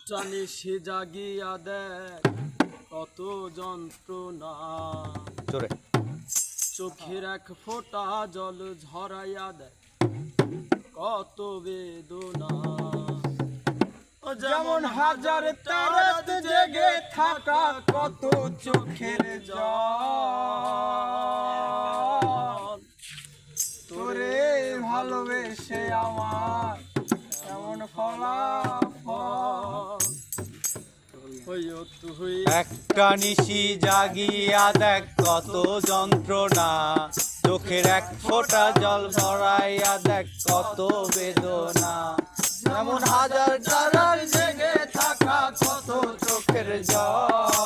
একটা নিশি জাগিয়া দেখ কত যন্ত্রণা, চোখের এক ফোঁটা জল ঝরাইয়া দেখ কত বেদনা। যেমন হাজার তারাত জেগে থাকা কত চোখের জল, তোরে ভালোবেসে আমার এমন ফলাফল। একটা নিশি জাগিয়া দেখ কত যন্ত্রণা, চোখের এক ফোঁটা জল ভরাইয়া দেখ কত বেদনা। যেমন হাজার তারার জেগে থাকা কত চোখের জল,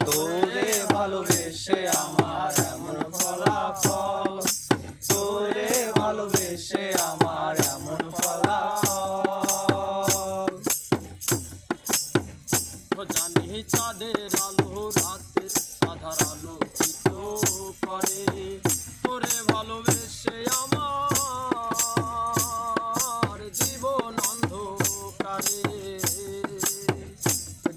তোরে ভালোবেসে আমার এমন ফলাফল, তোরে ভালোবেসে আমার এমন ফলাফল। জানি চাঁদের আলো রাতে আধার আলো করে, তোরে ভালোবেসে আমার জীবন অন্ধকারে।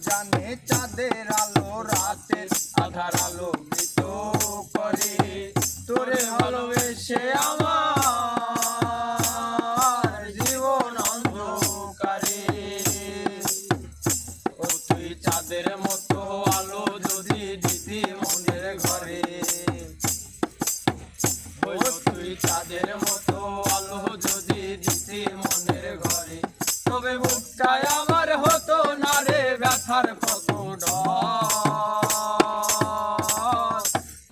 জানে চাঁদের আলো রাতের আধার আলো মৃত করে, তোরে ভালোবেসে আমার জীবন অন্ধকারে। ও তুই চাঁদের মতো আলো যদি দিতি মনের ঘরে, ও তুই চাঁদের মতো আলো যদি দিতি মনের ঘরে, তবে বুকটায় আমার হতো না রে ব্যথার কত ডর।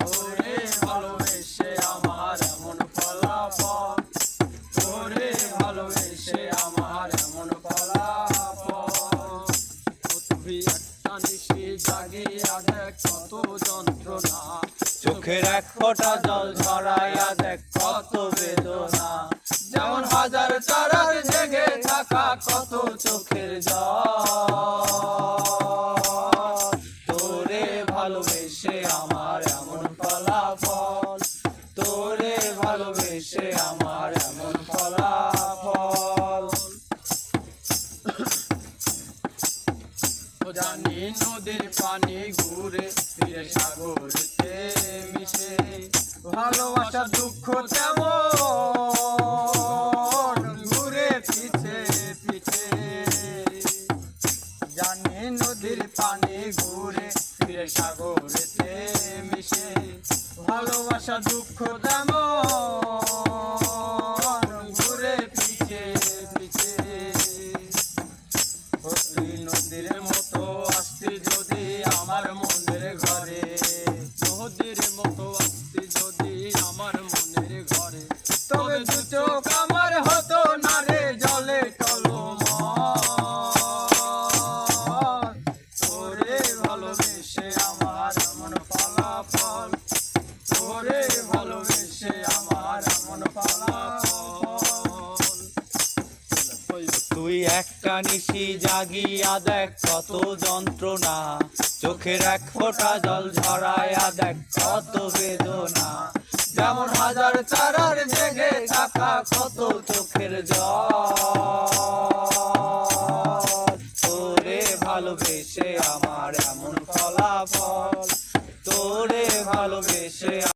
তোরে ভালোবেসে আমার এমন ফলাফল, তোরে ভালোবেসে আমার এমন ফলাফল। তুই একটা নিশি জাগিয়া দেখ কত যন্ত্রণা, চোখের এক ফোঁটা জল ঝরাইয়া দেখ কত বেদনা। যেমন হাজার তারার জেগে থাকা কত চোখের জল, তোরে ভালোবেসে আমার এমন ফলাফল, তোরে ভালোবেসে আমার এমন ফলাফল। জানি নদীর পানি ঘুরে ফিরে সাগরেতে মিশে, ভালোবাসা দুঃখ তেমন ঘুরে পিছে পিছে। জানি নদীর পানি ঘুরে ফিরে সাগরেতে মিশে, ভালোবাসা দুঃখ তেমন ঘুরে পিছে পিছে। তুই নদীর মতো আসতি যদি আমার মনের ঘরে, নদীর মতো আসতি যদি আমার মনের ঘরে, তবে দু চোখ আমার হতো না রে জলে টলমল। তোরে ভালোবেসে আমার এমন ফলাফল, তোরে ভালোবেসে আমার এমন ফলাফল। তুই একটা নিশি জাগিয়া দেখ কত যন্ত্রণা, চোখের এক ফোঁটা জল ঝরাইয়া দেখ কত বেদনা। যেমন হাজার তারার জেগে থাকা কত চোখের জল, তোরে ভালোবেসে আমার এমন ফলাফল, তোরে ভালোবেসে